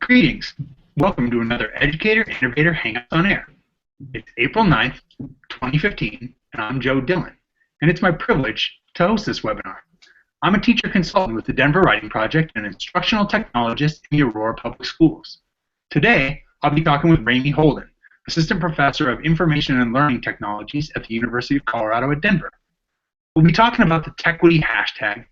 Greetings. Welcome to another Educator, Innovator Hangouts on Air. It's April 9th, 2015, and I'm Joe Dillon, and it's my privilege to host this webinar. I'm a teacher consultant with the Denver Writing Project and an instructional technologist in the Aurora Public Schools. Today, I'll be talking with Remi Holden, Assistant Professor of Information and Learning Technologies at the University of Colorado at Denver. We'll be talking about the techquity hashtag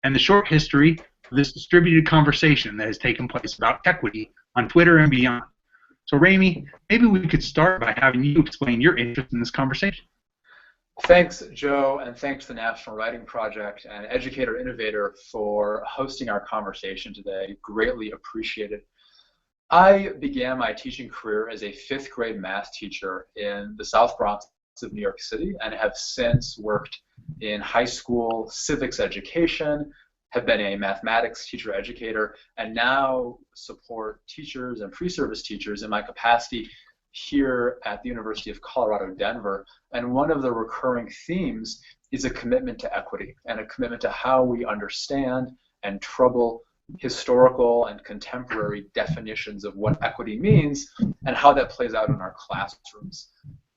and the short history of this distributed conversation that has taken place about techquity on Twitter and beyond. So Remi, maybe we could start by having you explain your interest in this conversation. Thanks, Joe, and thanks to the National Writing Project and Educator Innovator for hosting our conversation today. Greatly appreciated. I began my teaching career as a 5th grade math teacher in the South Bronx of New York City and have since worked in high school civics education, have been a mathematics teacher educator, and now support teachers and pre-service teachers in my capacity here at the University of Colorado, Denver. And one of the recurring themes is a commitment to equity and a commitment to how we understand and trouble historical and contemporary definitions of what equity means and how that plays out in our classrooms.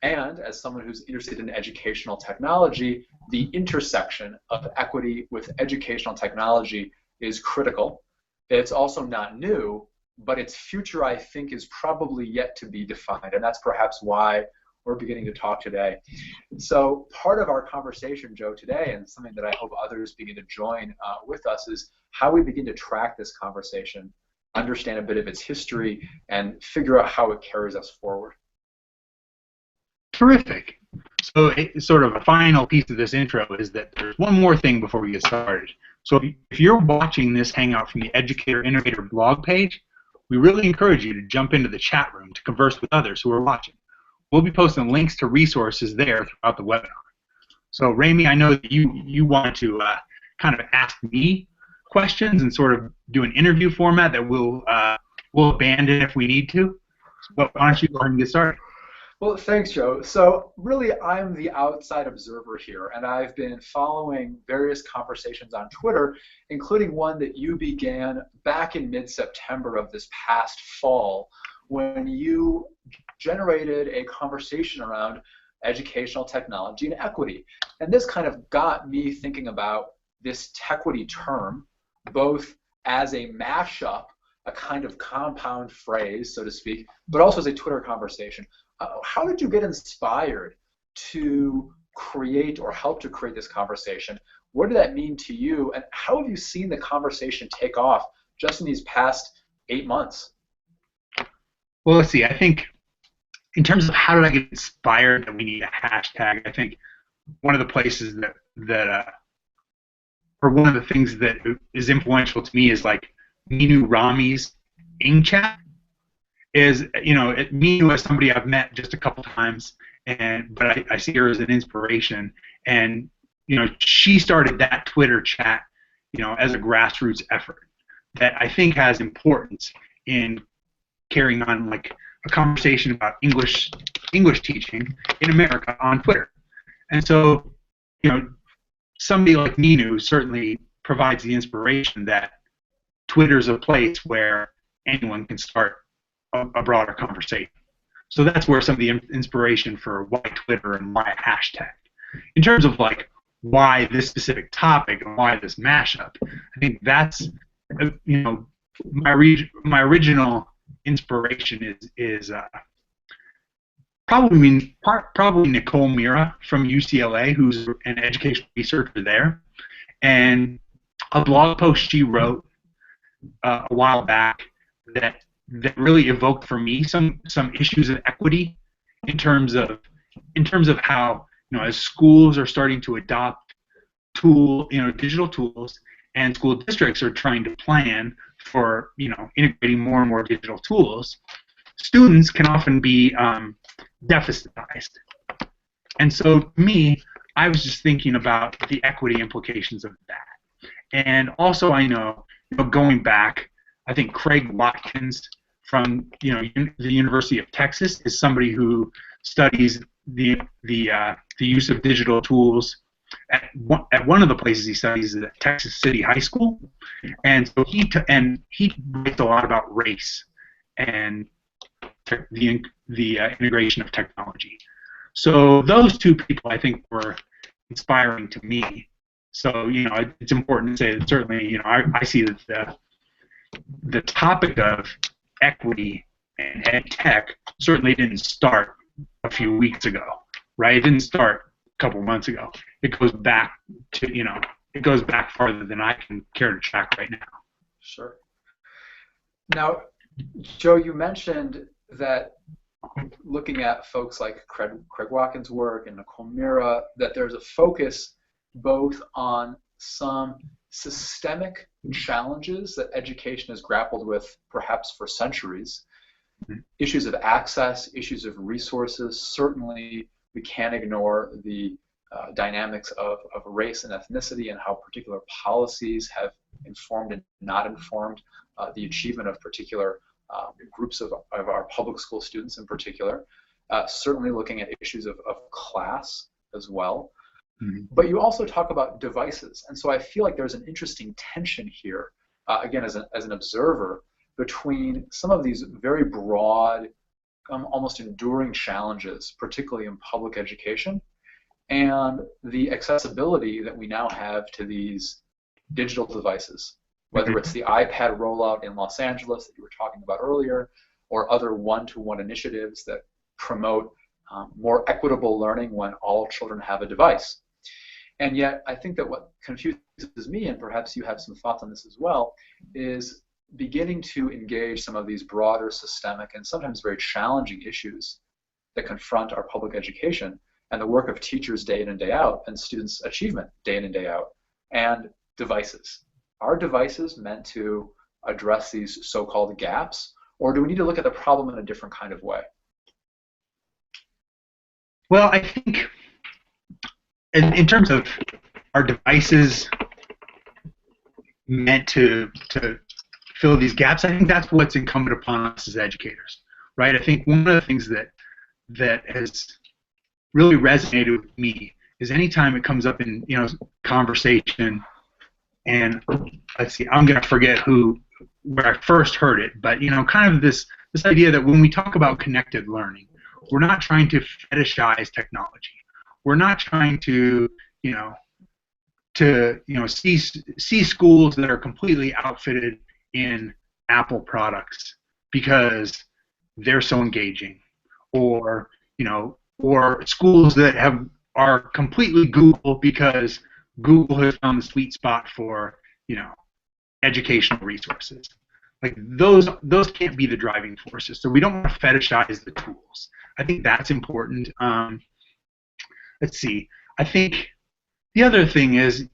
And as someone who's interested in educational technology, the intersection of equity with educational technology is critical. It's also not new, but its future, I think, is probably yet to be defined, and that's perhaps why we're beginning to talk today. So part of our conversation, Joe, today, and something that I hope others begin to join with us, is how we begin to track this conversation, understand a bit of its history, and figure out how it carries us forward. Terrific. So sort of a final piece of this intro is that there's one more thing before we get started. So if you're watching this Hangout from the Educator Innovator blog page, we really encourage you to jump into the chat room to converse with others who are watching. We'll be posting links to resources there throughout the webinar. So Remi, I know that you want to kind of ask me questions and sort of do an interview format that we'll abandon if we need to. So why don't you go ahead and get started? Well, thanks, Joe. So really, I'm the outside observer here, and I've been following various conversations on Twitter, including one that you began back in mid-September of this past fall, when you generated a conversation around educational technology and equity. And this kind of got me thinking about this techquity term, both as a mashup, a kind of compound phrase, so to speak, but also as a Twitter conversation. How did you get inspired to create or help to create this conversation? What did that mean to you? And how have you seen the conversation take off just in these past 8 months? Well, let's see. I think in terms of how did I get inspired that we need a hashtag, I think one of the places or one of the things that is influential to me is like Minu Rami's Ing Chat. Is, you know, Minu as somebody I've met just a couple times, but I see her as an inspiration. And, you know, she started that Twitter chat, you know, as a grassroots effort that I think has importance in carrying on like a conversation about English teaching in America on Twitter. And so, you know, somebody like Minu certainly provides the inspiration that Twitter's a place where anyone can start a broader conversation. So that's where some of the inspiration for why Twitter and why a hashtag. In terms of like why this specific topic and why this mashup, I think that's, you know, my original inspiration is probably Nicole Mira from UCLA, who's an educational researcher there, and a blog post she wrote a while back that really evoked for me some issues of equity in terms of how, you know, as schools are starting to adopt digital tools, and school districts are trying to plan for, you know, integrating more and more digital tools, students can often be deficitized. And so to me, I was just thinking about the equity implications of that. And also I know, you know, going back, I think Craig Watkins from, you know, the University of Texas is somebody who studies the use of digital tools at one of the places he studies is at Texas City High School, and so he writes a lot about race and the integration of technology. So those two people, I think, were inspiring to me. So it's important to say that certainly I see that the topic of equity and ed tech certainly didn't start a few weeks ago, right? It didn't start a couple months ago. It goes back to it goes back farther than I can care to track right now. Sure. Now, Joe, you mentioned that looking at folks like Craig Watkins' work and Nicole Mira, that there's a focus both on some systemic challenges that education has grappled with perhaps for centuries, issues of access, issues of resources. Certainly, we can't ignore the dynamics of race and ethnicity and how particular policies have informed and not informed the achievement of particular groups of our public school students in particular. Certainly looking at issues of class as well. But you also talk about devices, and so I feel like there's an interesting tension here, again, as an observer, between some of these very broad, almost enduring challenges, particularly in public education, and the accessibility that we now have to these digital devices, whether it's the iPad rollout in Los Angeles that you were talking about earlier, or other one-to-one initiatives that promote more equitable learning when all children have a device. And yet, I think that what confuses me, and perhaps you have some thoughts on this as well, is beginning to engage some of these broader systemic and sometimes very challenging issues that confront our public education and the work of teachers day in and day out and students' achievement day in and day out, and devices. Are devices meant to address these so-called gaps, or do we need to look at the problem in a different kind of way? Well, I think in terms of our devices meant to fill these gaps, I think that's what's incumbent upon us as educators, right? I think one of the things that has really resonated with me is anytime it comes up in conversation, and let's see, I'm going to forget where I first heard it, but kind of this idea that when we talk about connected learning, we're not trying to fetishize technology. We're not trying to see schools that are completely outfitted in Apple products because they're so engaging, or schools that are completely Google because Google has found the sweet spot for educational resources. Like those can't be the driving forces. So we don't want to fetishize the tools. I think that's important. Let's see. I think the other thing is,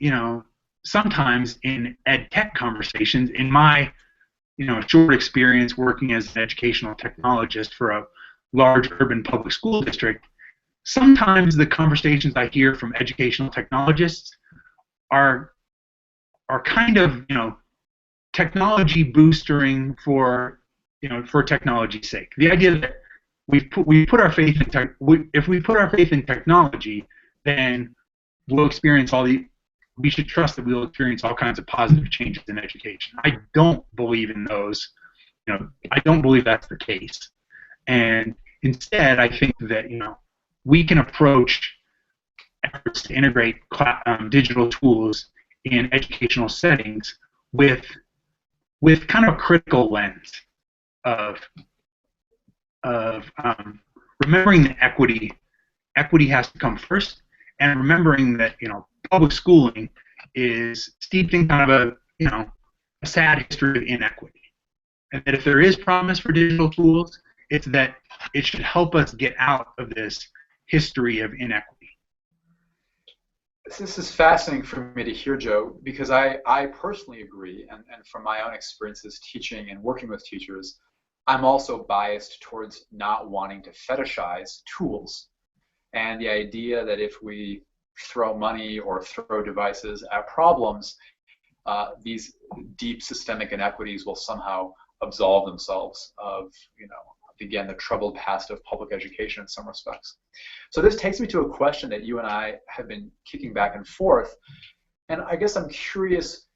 sometimes in ed tech conversations, in my short experience working as an educational technologist for a large urban public school district, sometimes the conversations I hear from educational technologists are kind of technology boostering for technology's sake. The idea that we put our faith in if we put our faith in technology, then we'll experience we should trust that we'll experience all kinds of positive changes in education. I don't believe in those. I don't believe that's the case. And instead, I think that we can approach efforts to integrate digital tools in educational settings with kind of a critical lens of remembering that equity has to come first, and remembering that public schooling is steeped in kind of a sad history of inequity, and that if there is promise for digital tools, it's that it should help us get out of this history of inequity. This is fascinating for me to hear, Joe, because I personally agree, and from my own experiences teaching and working with teachers, I'm also biased towards not wanting to fetishize tools, and the idea that if we throw money or throw devices at problems, these deep systemic inequities will somehow absolve themselves of again, the troubled past of public education in some respects. So this takes me to a question that you and I have been kicking back and forth. And I guess I'm curious,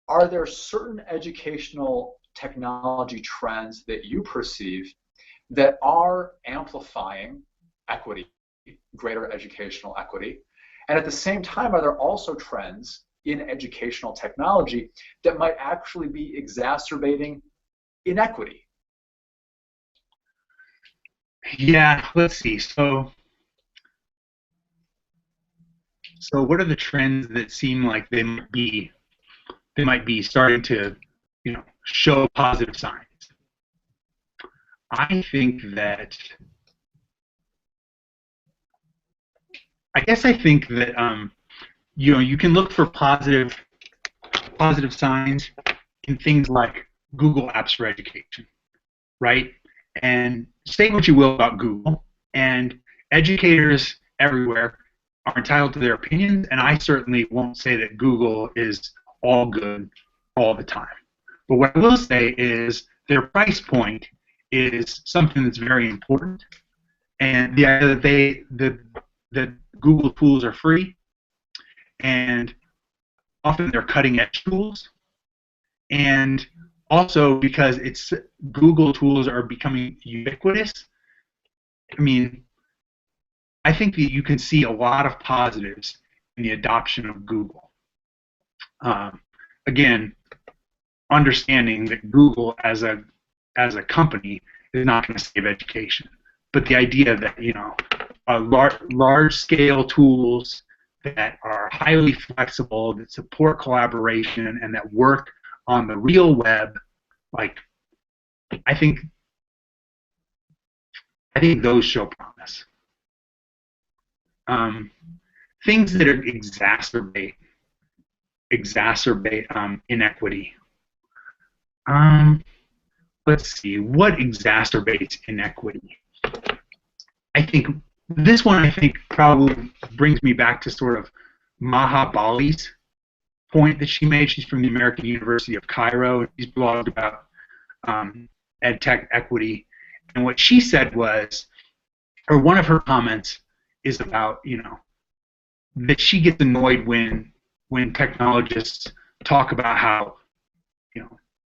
are there certain educational technology trends that you perceive that are amplifying equity, greater educational equity? And at the same time, are there also trends in educational technology that might actually be exacerbating inequity? Yeah, let's see. So what are the trends that seem like they might be starting to, show positive signs? I think that you can look for positive signs in things like Google Apps for Education, right? And say what you will about Google, and educators everywhere are entitled to their opinions, and I certainly won't say that Google is all good all the time. But what I will say is their price point is something that's very important, and the idea that Google tools are free, and often they're cutting-edge tools, and also because Google tools are becoming ubiquitous. I mean, I think that you can see a lot of positives in the adoption of Google. Again, understanding that Google as a company is not going to save education, but the idea that large scale tools that are highly flexible, that support collaboration, and that work on the real web, like I think those show promise. Things that exacerbate inequity. Let's see, what exacerbates inequity? I think this one probably brings me back to sort of Maha Bali's point that she made. She's from the American University of Cairo, and she's blogged about EdTech equity. And what she said was, or one of her comments is about, that she gets annoyed when technologists talk about how,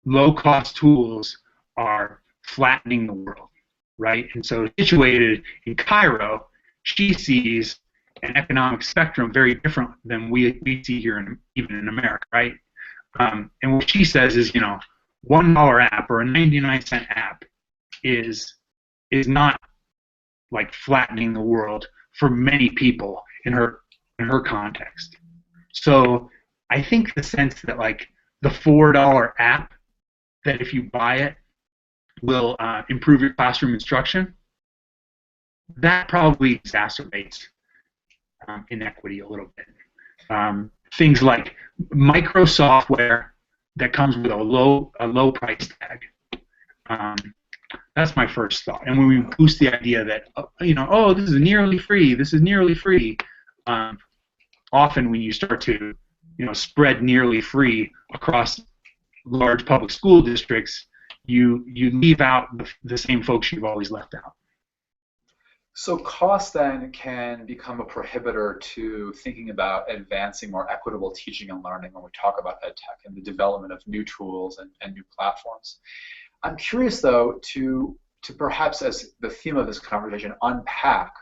low-cost tools are flattening the world, right? And so situated in Cairo, she sees an economic spectrum very different than we see here even in America, right? And what she says is, $1 app or a 99-cent app is not like flattening the world for many people in her context. So I think the sense that like the $4 app that if you buy it will improve your classroom instruction, that probably exacerbates inequity a little bit. Things like micro software that comes with a low price tag. That's my first thought. And when we boost the idea that this is nearly free, often when you start to spread nearly free across large public school districts, you leave out the same folks you've always left out. So cost then can become a prohibitor to thinking about advancing more equitable teaching and learning when we talk about EdTech and the development of new tools and new platforms. I'm curious though to perhaps, as the theme of this conversation, unpack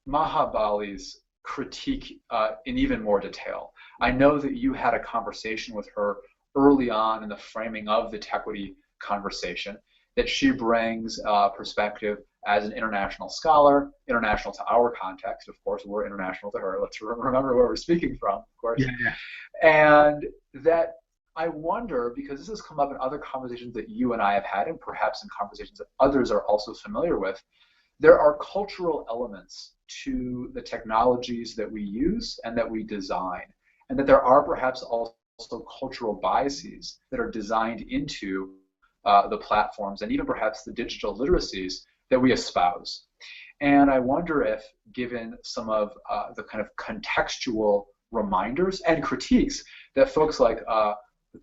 Maha Bali's critique in even more detail. I know that you had a conversation with her early on in the framing of the techquity conversation, that she brings perspective as an international scholar, international to our context, of course, we're international to her. Let's remember where we're speaking from, of course. Yeah. And that I wonder, because this has come up in other conversations that you and I have had, and perhaps in conversations that others are also familiar with, there are cultural elements to the technologies that we use and that we design, and that there are perhaps also cultural biases that are designed into the platforms and even perhaps the digital literacies that we espouse. And I wonder if, given some of the kind of contextual reminders and critiques that folks like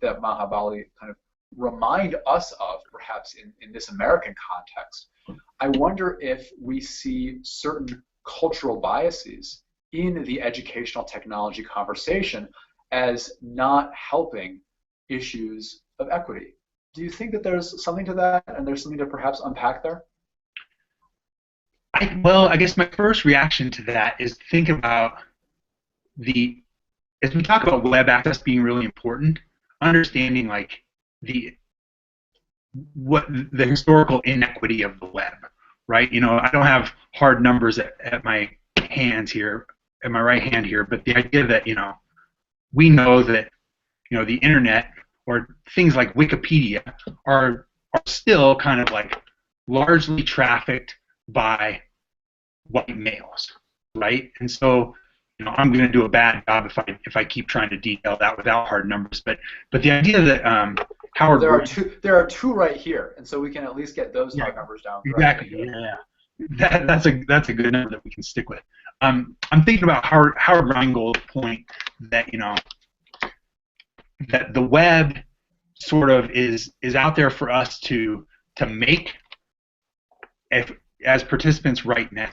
that Maha Bali kind of remind us of, perhaps in this American context. I wonder if we see certain cultural biases in the educational technology conversation as not helping issues of equity. Do you think that there's something to that, and there's something to perhaps unpack there? Well, I guess my first reaction to that is think about as we talk about web access being really important, understanding like what the historical inequity of the web, right? I don't have hard numbers at my hands here, at my right hand here, but the idea that we know that the internet or things like Wikipedia are still kind of like largely trafficked by white males, right? And so I'm going to do a bad job if I keep trying to detail that without hard numbers. But the idea that Howard there are two right here, and so we can at least get those hard numbers down. Exactly. Yeah. That's a good number that we can stick with. I'm thinking about Howard Rheingold's point that that the web sort of is out there for us to make as participants right now.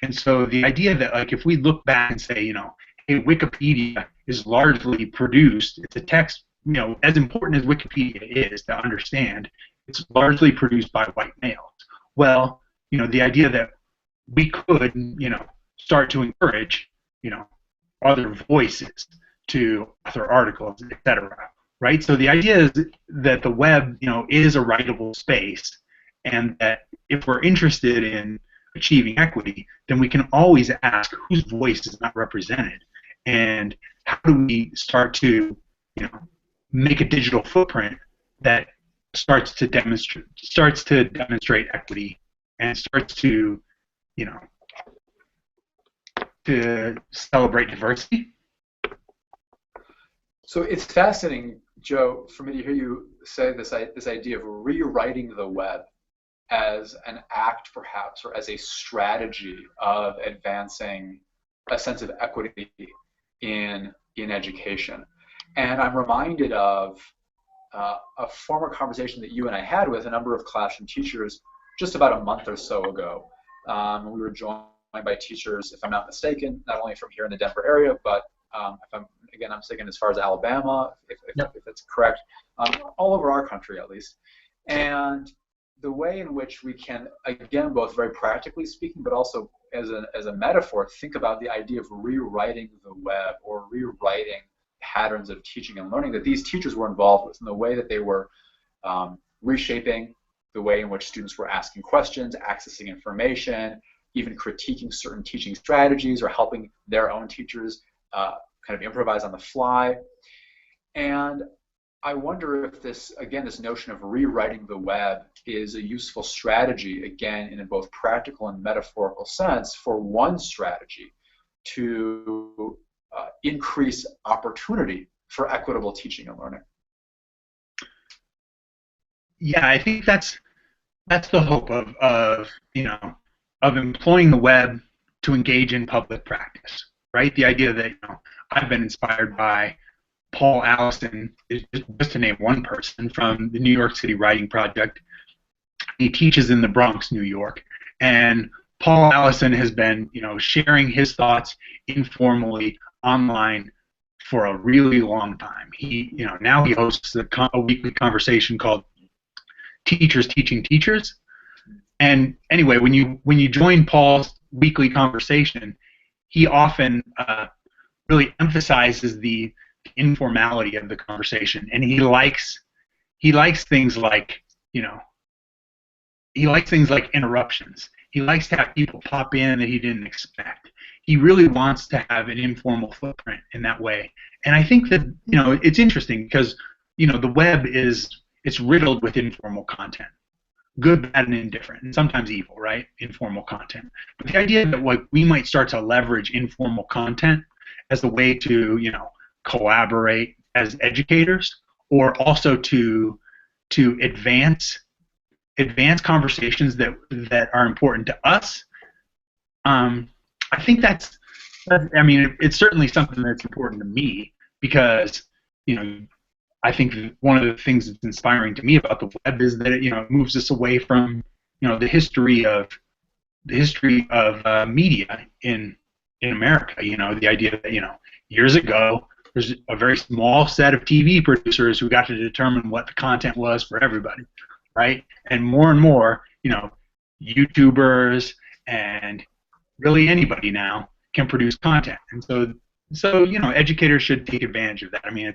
And so the idea that like if we look back and say, hey, Wikipedia is largely produced, it's a text, as important as Wikipedia is to understand, it's largely produced by white males. Well, the idea that we could, start to encourage, other voices to author articles, etc. Right? So the idea is that the web, is a writable space, and that if we're interested in achieving equity, then we can always ask whose voice is not represented, and how do we start to, make a digital footprint that starts to demonstrate equity and starts to, to celebrate diversity. So it's fascinating, Joe, for me to hear you say this idea of rewriting the web as an act, perhaps, or as a strategy of advancing a sense of equity in education. And I'm reminded of a former conversation that you and I had with a number of classroom teachers just about a month or so ago. We were joined by teachers, if I'm not mistaken, not only from here in the Denver area, but if I'm thinking as far as Alabama, if that's correct, all over our country at least. And the way in which we can, again, both very practically speaking, but also as a metaphor, think about the idea of rewriting the web or rewriting patterns of teaching and learning that these teachers were involved with, and the way that they were reshaping the way in which students were asking questions, accessing information, even critiquing certain teaching strategies or helping their own teachers kind of improvise on the fly. And I wonder if this notion of rewriting the web is a useful strategy, again, in both practical and metaphorical sense, for one strategy to increase opportunity for equitable teaching and learning. Yeah, I think that's the hope of employing the web to engage in public practice, right? The idea that I've been inspired by Paul Allison, just to name one person, from the New York City Writing Project. He teaches in the Bronx, New York, and Paul Allison has been, sharing his thoughts informally online for a really long time. He, now he hosts a weekly conversation called Teachers Teaching Teachers. And anyway, when you join Paul's weekly conversation, he often really emphasizes the informality of the conversation, and he likes things like interruptions. He likes to have people pop in that he didn't expect. He really wants to have an informal footprint in that way. And I think that it's interesting because the web it's riddled with informal content, good, bad, and indifferent, and sometimes evil, right? Informal content. But the idea that we might start to leverage informal content as a way to collaborate as educators, or also to advance conversations that are important to us. I think it's certainly something that's important to me because I think one of the things that's inspiring to me about the web is that it moves us away from the history of media in America. The idea that years ago there's a very small set of TV producers who got to determine what the content was for everybody, right? And more, YouTubers and really anybody now can produce content, and so educators should take advantage of that. I mean,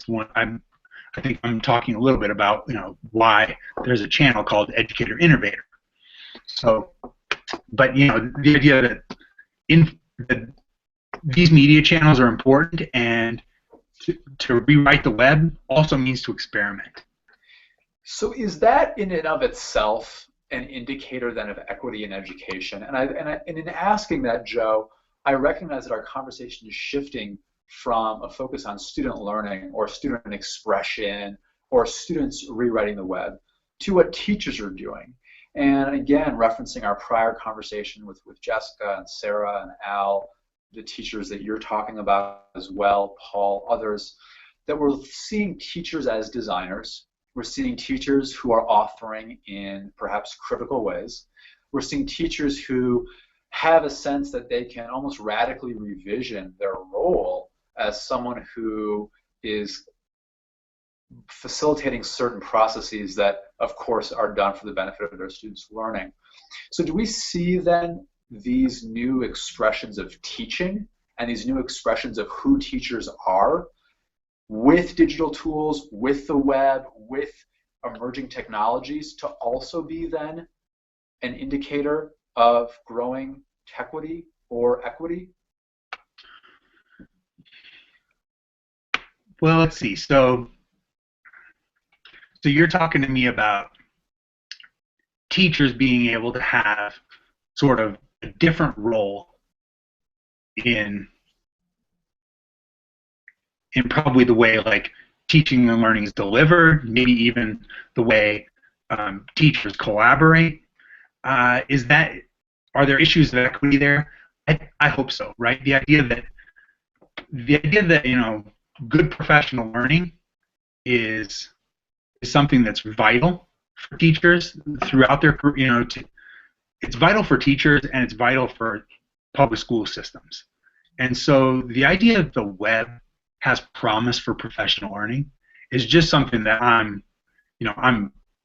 I think I'm talking a little bit about why there's a channel called Educator Innovator. So, but the idea that these media channels are important, and to rewrite the web also means to experiment. So is that in and of itself an indicator then of equity in education? And in asking that, Joe, I recognize that our conversation is shifting from a focus on student learning or student expression or students rewriting the web to what teachers are doing. And again, referencing our prior conversation with Jessica and Sarah and Al, the teachers that you're talking about as well, Paul, others, that we're seeing teachers as designers. We're seeing teachers who are authoring in perhaps critical ways. We're seeing teachers who have a sense that they can almost radically revision their role as someone who is facilitating certain processes that, of course, are done for the benefit of their students' learning. So do we see then these new expressions of teaching and these new expressions of who teachers are with digital tools, with the web, with emerging technologies to also be then an indicator of growing techquity or equity? Well, let's see. So you're talking to me about teachers being able to have sort of a different role in probably the way like teaching and learning is delivered, maybe even the way teachers collaborate. Are there issues of equity there? I hope so, right? The idea that good professional learning is something that's vital for teachers throughout their career. It's vital for teachers and it's vital for public school systems. And so the idea that the web has promise for professional learning is just something that I'm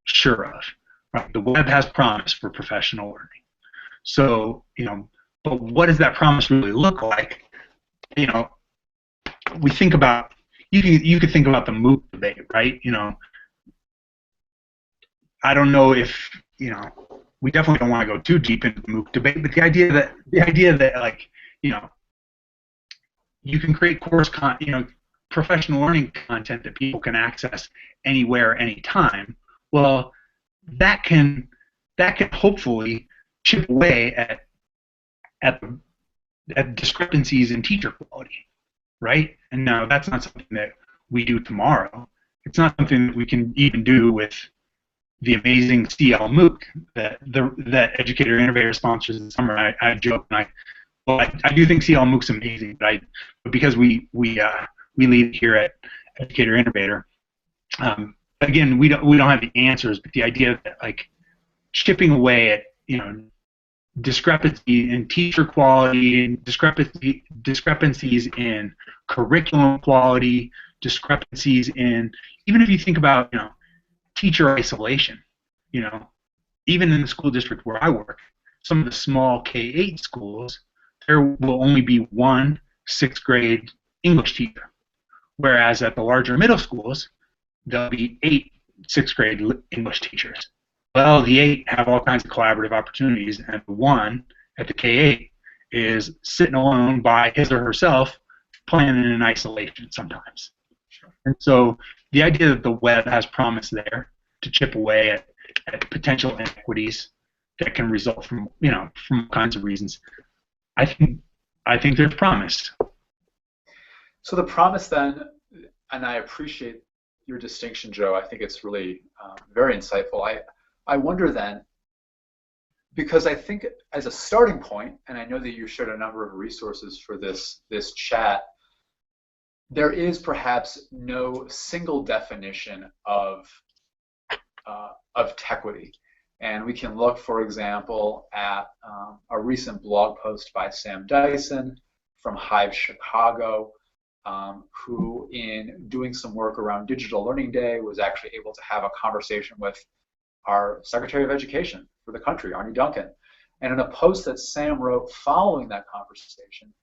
sure of. Right? The web has promise for professional learning. So but what does that promise really look like? We think about you could think about the MOOC debate, right? I don't know if we definitely don't want to go too deep into the MOOC debate, but the idea that like you can create professional learning content that people can access anywhere, anytime. Well, that can hopefully chip away at discrepancies in teacher quality, right? And now that's not something that we do tomorrow. It's not something that we can even do with the amazing CL MOOC that Educator Innovator sponsors in the summer. I joke and I do think CL MOOC's amazing, but because we lead here at Educator Innovator. Again, we don't have the answers, but the idea that like chipping away at discrepancy in teacher quality, and discrepancies in curriculum quality, discrepancies in even if you think about teacher isolation, even in the school district where I work, some of the small K-8 schools, there will only be one 6th grade English teacher, whereas at the larger middle schools, there'll be 8 6th grade English teachers. Well, the 8 have all kinds of collaborative opportunities, and the 1 at the K-8 is sitting alone by his or herself, playing in isolation sometimes. And so the idea that the web has promise there to chip away at potential inequities that can result from from all kinds of reasons, I think there's promise. So the promise then, and I appreciate your distinction, Joe. I think it's really very insightful. I wonder then, because I think as a starting point, and I know that you shared a number of resources for this chat, there is perhaps no single definition of techquity. And we can look, for example, at a recent blog post by Sam Dyson from Hive Chicago, who, in doing some work around Digital Learning Day, was actually able to have a conversation with our Secretary of Education for the country, Arne Duncan. And in a post that Sam wrote following that conversation,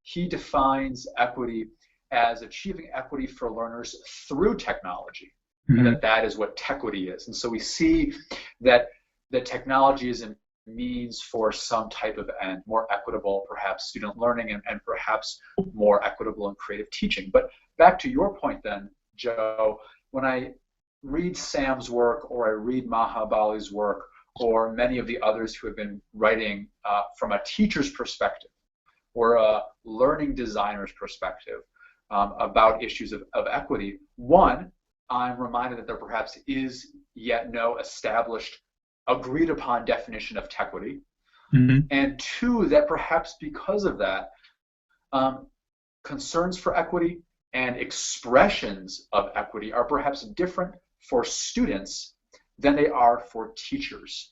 he defines equity as achieving equity for learners through technology. Mm-hmm. And that is what techquity is. And so we see that the technology is a means for some type of end, more equitable, perhaps, student learning, and perhaps more equitable and creative teaching. But back to your point then, Joe, when I read Sam's work, or I read Mahabali's work, or many of the others who have been writing from a teacher's perspective or a learning designer's perspective about issues of equity, one, I'm reminded that there perhaps is yet no established, agreed upon definition of techquity. Mm-hmm. And two, that perhaps because of that, concerns for equity and expressions of equity are perhaps different for students than they are for teachers.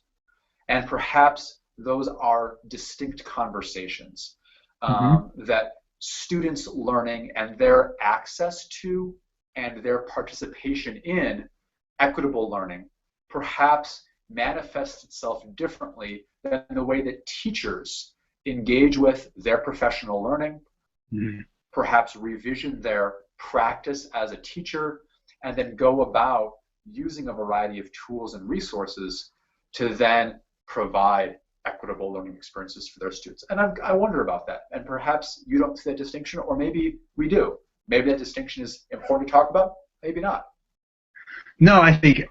And perhaps those are distinct conversations that students' learning and their access to and their participation in equitable learning perhaps manifests itself differently than the way that teachers engage with their professional learning, perhaps revision their practice as a teacher, and then go about using a variety of tools and resources to then provide equitable learning experiences for their students. And I wonder about that. And perhaps you don't see that distinction, or maybe we do. Maybe that distinction is important to talk about, maybe not. No, I think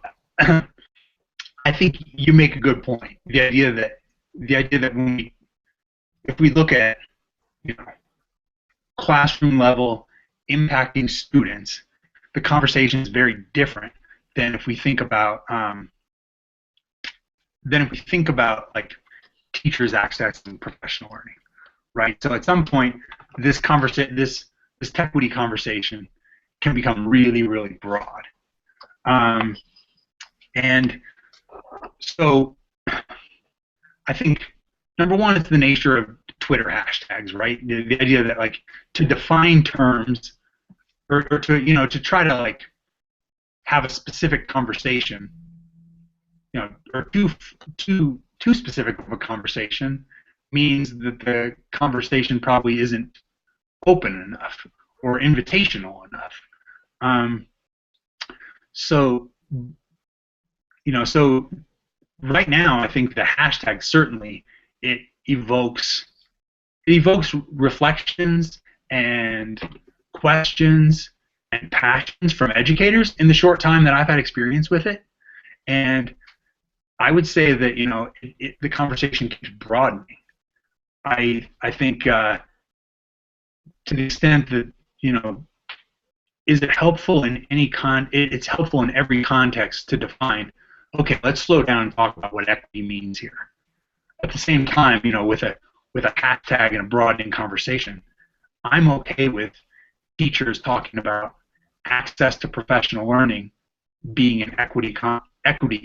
you make a good point. The idea that if we look at classroom level impacting students, the conversation is very different than if we think about like teachers' access and professional learning, right? So at some point, this techquity conversation can become really, really broad, and so I think number one, it's the nature of Twitter hashtags, right? The idea that like to define terms or to try to like have a specific conversation, or too specific of a conversation means that the conversation probably isn't open enough or invitational enough. So right now I think the hashtag certainly it evokes reflections and questions and passions from educators in the short time that I've had experience with it, and I would say that the conversation keeps broadening. I think to the extent that is it helpful in any it's helpful in every context to define. Okay, let's slow down and talk about what equity means here. At the same time, with a hashtag and a broadening conversation, I'm okay with teachers talking about access to professional learning being an equity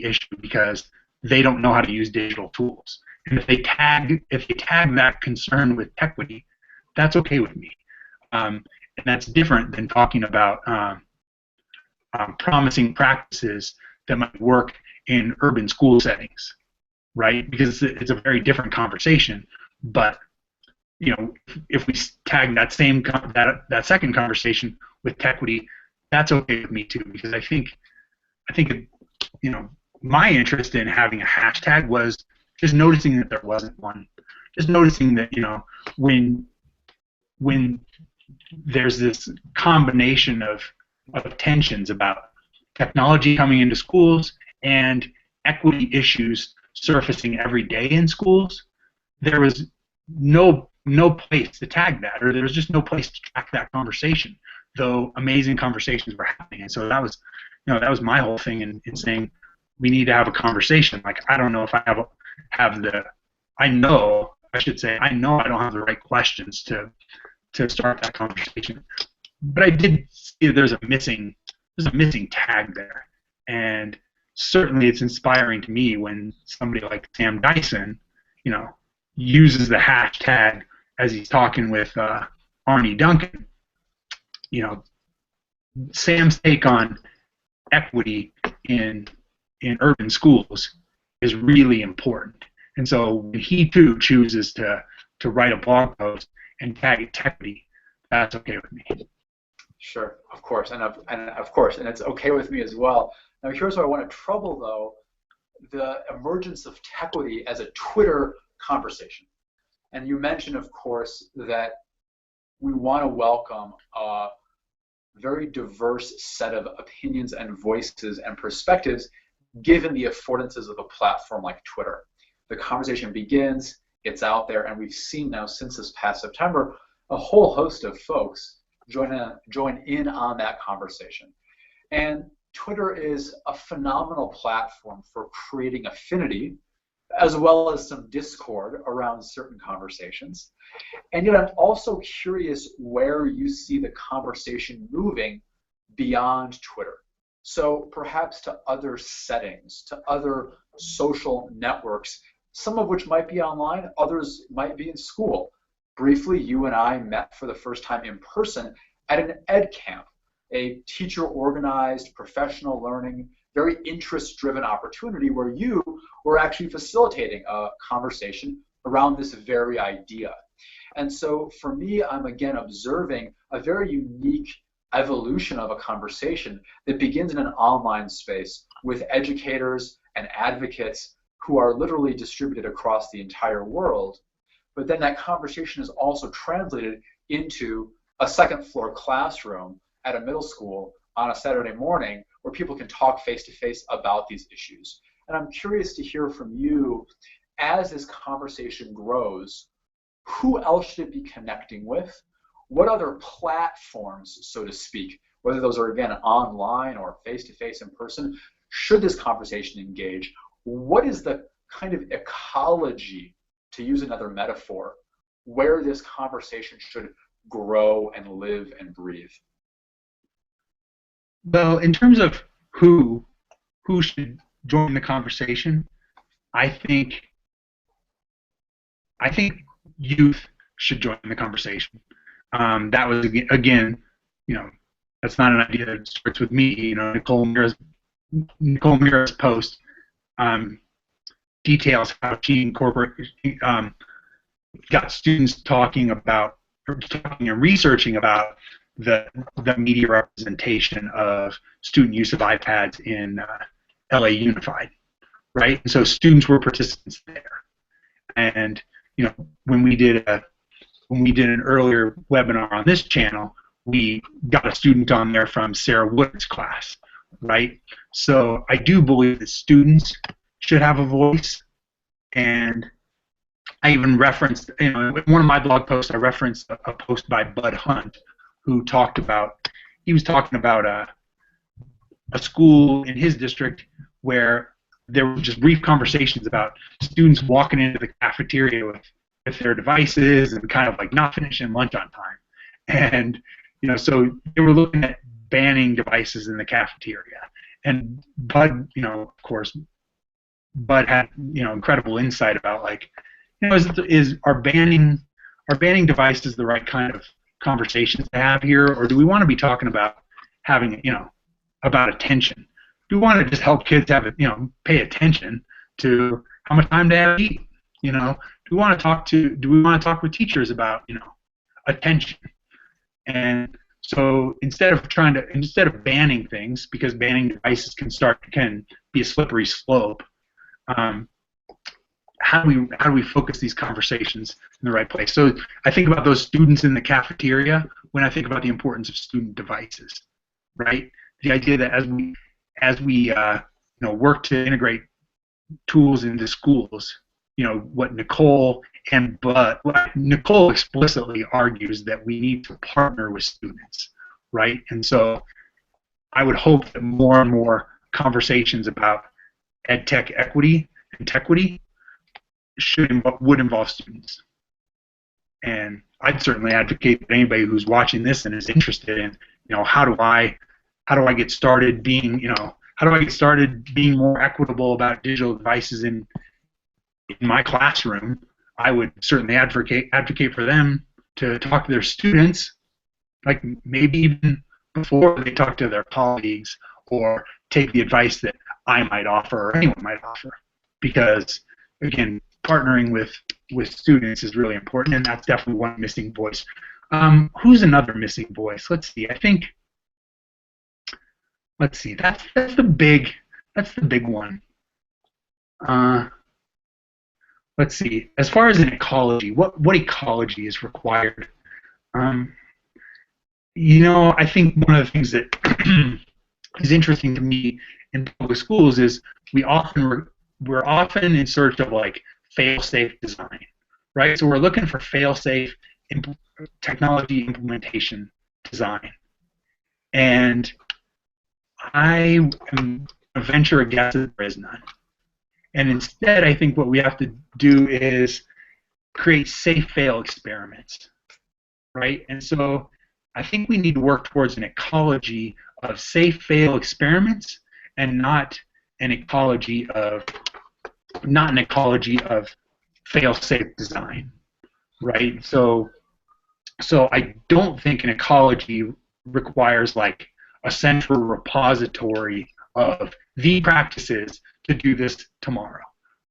issue because they don't know how to use digital tools. And if they tag that concern with techquity, that's okay with me. And that's different than talking about promising practices that might work in urban school settings, right? Because it's a very different conversation. But if we tag that that second conversation with techquity, that's okay with me too. Because I think my interest in having a hashtag was just noticing that there wasn't one. Just noticing that when there's this combination of tensions about technology coming into schools and equity issues surfacing every day in schools, there was no place to tag that, or there was just no place to track that conversation, though amazing conversations were happening. And so that was my whole thing in saying we need to have a conversation. Like, I don't know if I I know I don't have the right questions to start that conversation, but I did see there's a missing tag there, and certainly it's inspiring to me when somebody like Sam Dyson, you know, uses the hashtag as he's talking with Arne Duncan. You know, Sam's take on equity in urban schools is really important, and so when he too chooses to write a blog post and tag it techquity, that's okay with me. Sure, of course, and of course, and it's okay with me as well. Now, here's where I want to trouble, though, the emergence of techquity as a Twitter conversation. And you mentioned, of course, that we want to welcome a very diverse set of opinions and voices and perspectives, given the affordances of a platform like Twitter. The conversation begins, it's out there, and we've seen now since this past September a whole host of folks join in on that conversation. And Twitter is a phenomenal platform for creating affinity, as well as some discord around certain conversations. And yet I'm also curious where you see the conversation moving beyond Twitter. So perhaps to other settings, to other social networks, some of which might be online, others might be in school. Briefly, you and I met for the first time in person at an ed camp, a teacher-organized, professional learning, very interest-driven opportunity where you were actually facilitating a conversation around this very idea. And so for me, I'm again observing a very unique evolution of a conversation that begins in an online space with educators and advocates who are literally distributed across the entire world. But then that conversation is also translated into a second floor classroom at a middle school on a Saturday morning where people can talk face-to-face about these issues. And I'm curious to hear from you, as this conversation grows, who else should it be connecting with? What other platforms, so to speak, whether those are, again, online or face-to-face in person, should this conversation engage? What is the kind of ecology, to use another metaphor, where this conversation should grow and live and breathe? Well, in terms of who should join the conversation, I think youth should join the conversation. That was again, you know, that's not an idea that starts with me. You know, Nicole Mira's post details how she got students talking and researching about the media representation of student use of iPads in LA Unified, right? And so students were participants there. And you know, when we did an earlier webinar on this channel, we got a student on there from Sarah Wood's class, right? So I do believe that students should have a voice, and I even referenced, you know, in one of my blog posts, I referenced a post by Bud Hunt, who talked about, he was talking about a school in his district where there were just brief conversations about students walking into the cafeteria with their devices and kind of like not finishing lunch on time. And, you know, so they were looking at banning devices in the cafeteria. And Bud, you know, of course, Bud had, you know, incredible insight about, like, you know, are banning devices the right kind of conversations to have here, or do we want to be talking about having, you know, about attention? Do we want to just help kids have, you know, pay attention to how much time they have to eat? You know, do we want to talk with teachers about, you know, attention? And so instead of banning things, because banning devices can be a slippery slope, how do we focus these conversations in the right place? So I think about those students in the cafeteria when I think about the importance of student devices, right? The idea that as we you know, work to integrate tools into schools, you know, what Nicole explicitly argues that we need to partner with students, right? And so I would hope that more and more conversations about EdTech equity and techquity would involve students. And I'd certainly advocate that anybody who's watching this and is interested in, how do I get started being, how do I get started being more equitable about digital devices in my classroom? I would certainly advocate for them to talk to their students, like maybe even before they talk to their colleagues, or take the advice that I might offer or anyone might offer, because again, partnering with students is really important, and that's definitely one missing voice. Who's another missing voice? Let's see. That's the big one. Let's see. As far as an ecology, what ecology is required? I think one of the things that is interesting to me in public schools is we're often in search of like fail-safe design, right? So we're looking for fail-safe technology implementation design, and I am a venture a guess that there is none. And instead, I think what we have to do is create safe fail experiments, right? And so I think we need to work towards an ecology of safe fail experiments, and not an ecology of fail safe design, right? So I don't think an ecology requires like a central repository of the practices to do this tomorrow,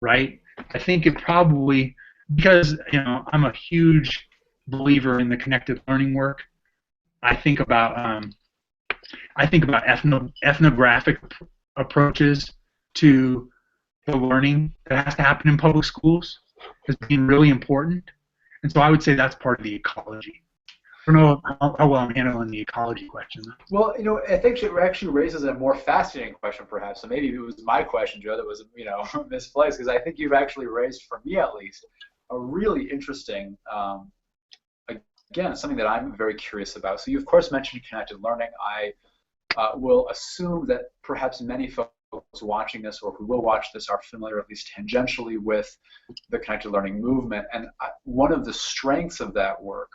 right? I think it probably, because I'm a huge believer in the connected learning work. I think about ethnographic approaches to the learning that has to happen in public schools as being really important, and so I would say that's part of the ecology. I don't know how well I'm handling the ecology question. Well, I think it actually raises a more fascinating question, perhaps. So maybe it was my question, Joe, that was, misplaced, because I think you've actually raised, for me at least, a really interesting, again, something that I'm very curious about. So you, of course, mentioned connected learning. I will assume that perhaps many folks watching this, or who will watch this, are familiar, at least tangentially, with the connected learning movement. And one of the strengths of that work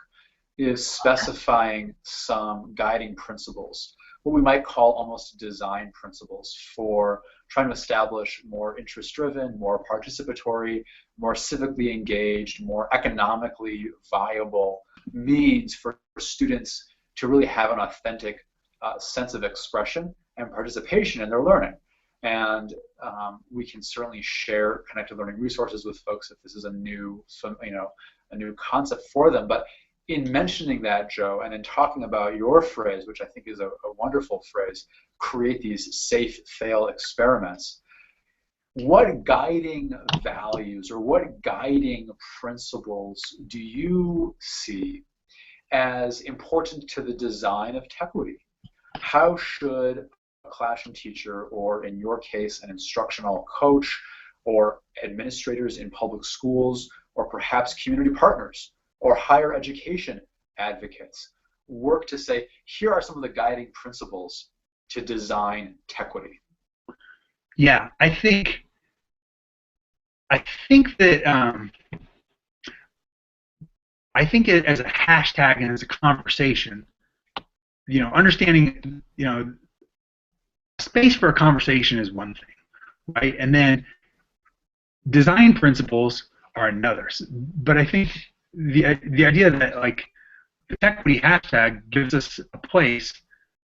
is specifying some guiding principles, what we might call almost design principles, for trying to establish more interest-driven, more participatory, more civically engaged, more economically viable means for students to really have an authentic sense of expression and participation in their learning. And we can certainly share connected learning resources with folks if this is a new concept for them. But in mentioning that, Joe, and in talking about your phrase, which I think is a wonderful phrase, create these safe fail experiments, what guiding values or what guiding principles do you see as important to the design of techquity? How should a classroom teacher, or in your case, an instructional coach, or administrators in public schools, or perhaps community partners, or higher education advocates, work to say, here are some of the guiding principles to design techquity? Yeah, I think that I think it as a hashtag and as a conversation, understanding, space for a conversation is one thing, right? And then design principles are another. But I think the idea that like the techquity hashtag gives us a place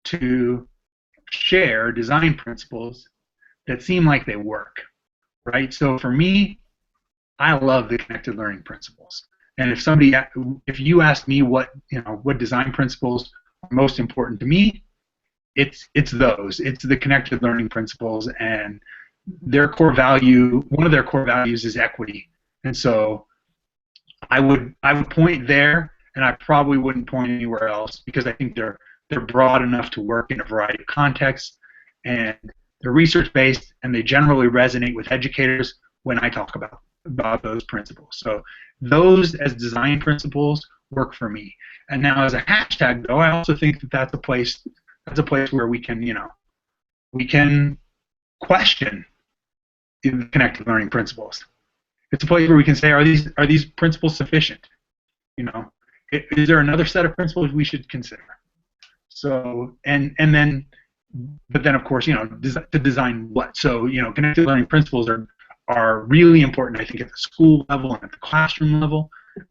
to share design principles that seem like they work, right? So for me, I love the connected learning principles. And if you ask me what design principles are most important to me, it's those. It's the connected learning principles, and their core value. One of their core values is equity, and so I would point there, and I probably wouldn't point anywhere else, because I think they're broad enough to work in a variety of contexts, and they're research-based, and they generally resonate with educators when I talk about those principles. So those as design principles work for me. And now as a hashtag, though, I also think that that's a place where we can question the connected learning principles. It's a place where we can say, are these principles sufficient? You know, is there another set of principles we should consider? So, and then, but then of course, you know, to design what? So, you know, connected learning principles are really important, I think, at the school level and at the classroom level.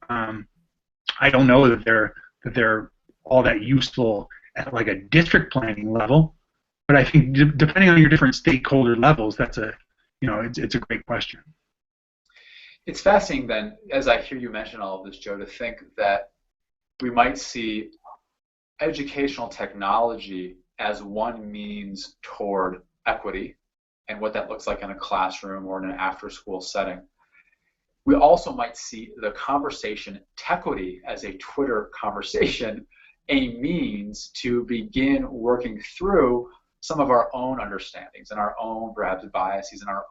I don't know that they're all that useful at like a district planning level, but I think depending on your different stakeholder levels, that's a, you know, it's a great question. It's fascinating then, as I hear you mention all of this, Joe, to think that we might see educational technology as one means toward equity and what that looks like in a classroom or in an after-school setting. We also might see the conversation techquity as a Twitter conversation, a means to begin working through some of our own understandings and our own perhaps biases and our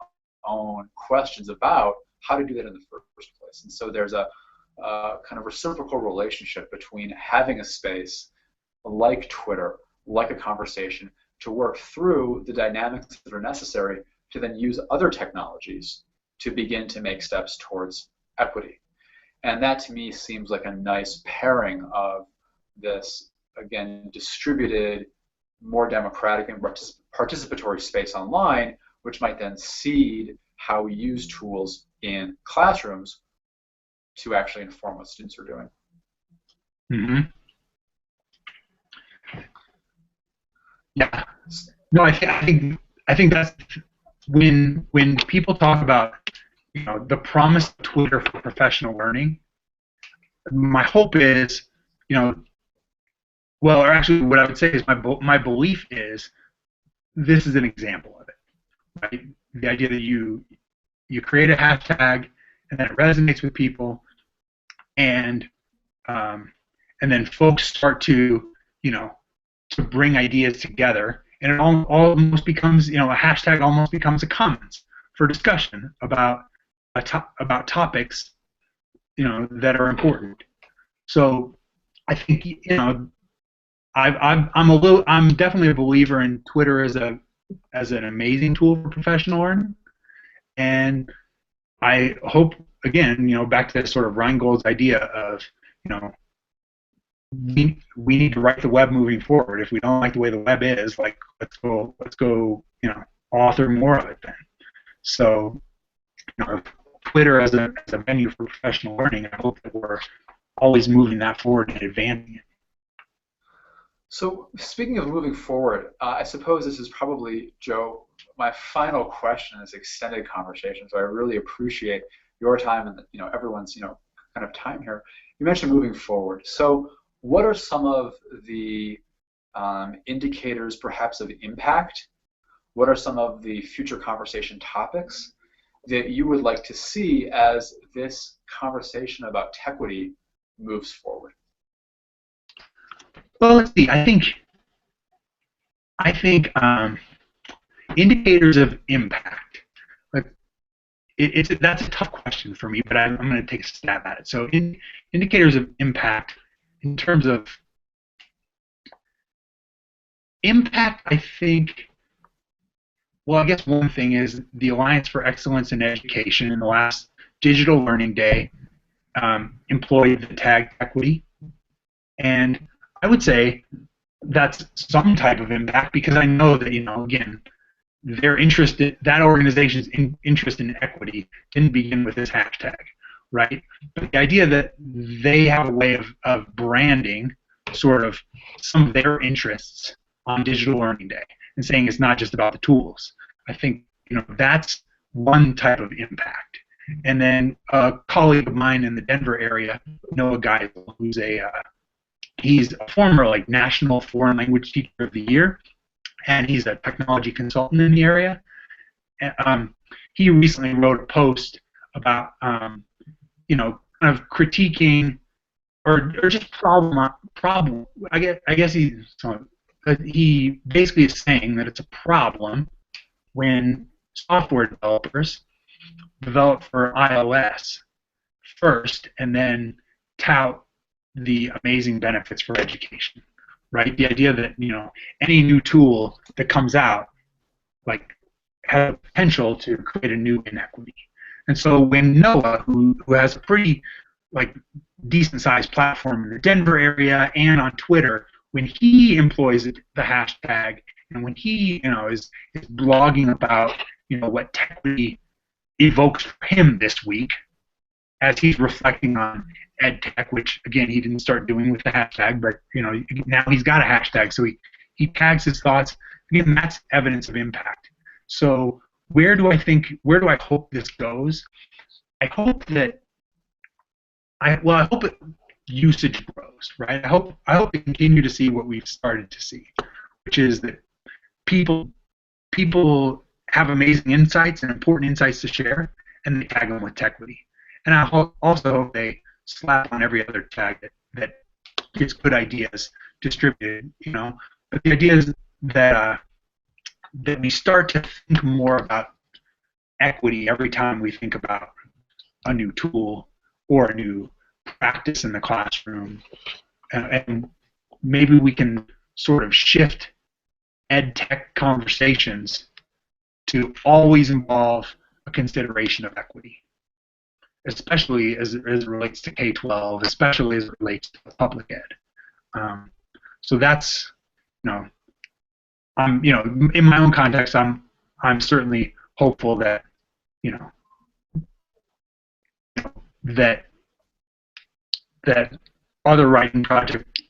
own questions about how to do that in the first place. And so there's a kind of reciprocal relationship between having a space like Twitter, like a conversation, to work through the dynamics that are necessary to then use other technologies to begin to make steps towards equity. And that to me seems like a nice pairing of this, again, distributed, more democratic and participatory space online, which might then seed how we use tools in classrooms to actually inform what students are doing. Mm-hmm. Yeah. No, I think that's when people talk about, you know, the promise of Twitter for professional learning. My hope is, you know, well, or actually, what I would say is my belief is this is an example of it, right? The idea that you create a hashtag and then it resonates with people, and then folks start to, you know, to bring ideas together, and it almost becomes, you know, a hashtag almost becomes a commons for discussion about about topics, you know, that are important. So I think, you know, I'm definitely a believer in Twitter as an amazing tool for professional learning, and I hope, again, you know, back to this sort of Reingold's idea of, you know, we need to write the web moving forward. If we don't like the way the web is, like, let's go, you know, author more of it then. So, you know, Twitter as a venue for professional learning, I hope that we're always moving that forward and advancing it. So speaking of moving forward, I suppose this is probably, Joe, my final question in this extended conversation. So I really appreciate your time and, you know, everyone's, you know, kind of time here. You mentioned moving forward. So what are some of the indicators, perhaps, of impact? What are some of the future conversation topics that you would like to see as this conversation about techquity moves forward? Well, let's see. I think indicators of impact. Like, that's a tough question for me, but I'm going to take a stab at it. So, indicators of impact, in terms of impact, I think. Well, I guess one thing is the Alliance for Excellence in Education in the last Digital Learning Day employed the tag techquity, and I would say that's some type of impact, because I know that, you know, again, their interest, that organization's interest in equity didn't begin with this hashtag, right? But the idea that they have a way of branding sort of some of their interests on Digital Learning Day and saying it's not just about the tools, I think, you know, that's one type of impact. And then a colleague of mine in the Denver area, Noah Geisel, who's he's a former, like, National Foreign Language Teacher of the Year, and he's a technology consultant in the area. He recently wrote a post about, you know, kind of critiquing or just problem. I guess he basically is saying that it's a problem when software developers develop for iOS first and then tout the amazing benefits for education, right? The idea that, you know, any new tool that comes out, like, has the potential to create a new inequity. And so when Noah, who has a pretty like decent sized platform in the Denver area and on Twitter, when he employs the hashtag and when he is blogging about what techquity evokes for him this week, as he's reflecting on EdTech, which again he didn't start doing with the hashtag, but now he's got a hashtag, so he tags his thoughts. Again, that's evidence of impact. So where do I hope this goes? I hope that I hope usage grows, right? I hope we continue to see what we've started to see, which is that people have amazing insights and important insights to share, and they tag them with techquity. And I also hope they slap on every other tag that gets good ideas distributed. But the idea is that we start to think more about equity every time we think about a new tool or a new practice in the classroom, and maybe we can sort of shift EdTech conversations to always involve a consideration of equity, especially as it relates to K-12, especially as it relates to public ed. So that's, I'm, in my own context, I'm certainly hopeful that, that other writing project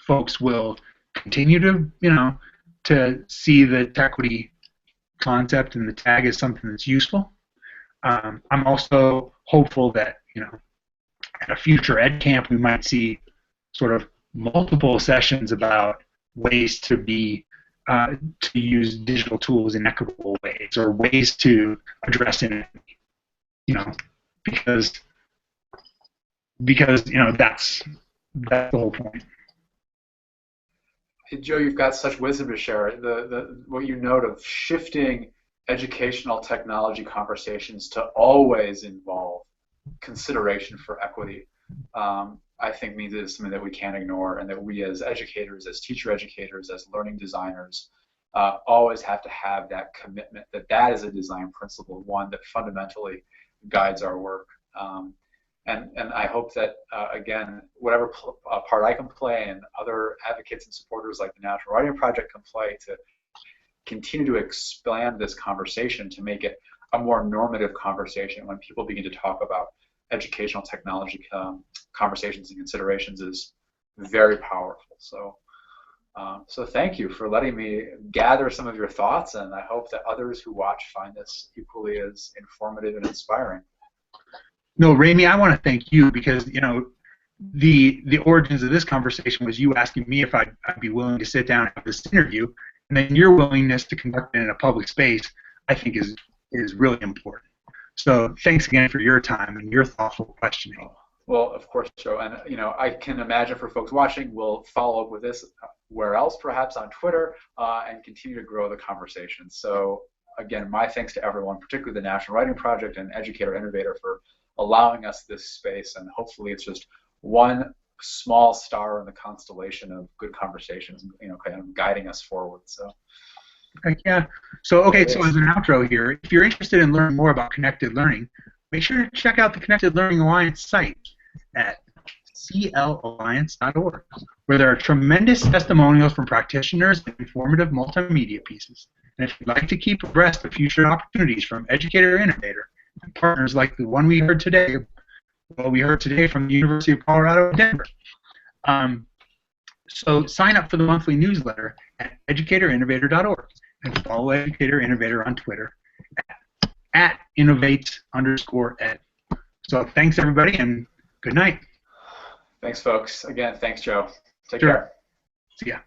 folks will continue to, to see the techquity concept and the tag as something that's useful. I'm also hopeful that, at a future ed camp we might see sort of multiple sessions about ways to use digital tools in equitable ways, or ways to address inequity. Because that's the whole point. Hey, Joe, you've got such wisdom to share. What you note of shifting educational technology conversations to always involve consideration for equity, I think means it is something that we can't ignore, and that we as educators, as teacher educators, as learning designers, always have to have that commitment that is a design principle, one that fundamentally guides our work. And I hope that, again, whatever part I can play and other advocates and supporters like the National Writing Project can play to continue to expand this conversation, to make it a more normative conversation when people begin to talk about educational technology conversations and considerations, is very powerful. So, so thank you for letting me gather some of your thoughts, and I hope that others who watch find this equally as informative and inspiring. No, Remi, I want to thank you, because the origins of this conversation was you asking me if I'd be willing to sit down and have this interview, and then your willingness to conduct it in a public space, I think, is really important. So thanks again for your time and your thoughtful questioning. Well, of course, Joe, and I can imagine for folks watching, we'll follow up with this where else, perhaps on Twitter, and continue to grow the conversation. So again, my thanks to everyone, particularly the National Writing Project and Educator Innovator, for allowing us this space, and hopefully it's just one small star in the constellation of good conversations, kind of guiding us forward. So. Yeah. So as an outro here, if you're interested in learning more about connected learning, make sure to check out the Connected Learning Alliance site at clalliance.org, where there are tremendous testimonials from practitioners and informative multimedia pieces. And if you'd like to keep abreast of future opportunities from Educator Innovator and partners like the one we heard today, from the University of Colorado in Denver. So sign up for the monthly newsletter at educatorinnovator.org and follow Educator Innovator on Twitter at innovates_ed. So thanks, everybody, and good night. Thanks, folks. Again, thanks, Joe. Take care. See ya.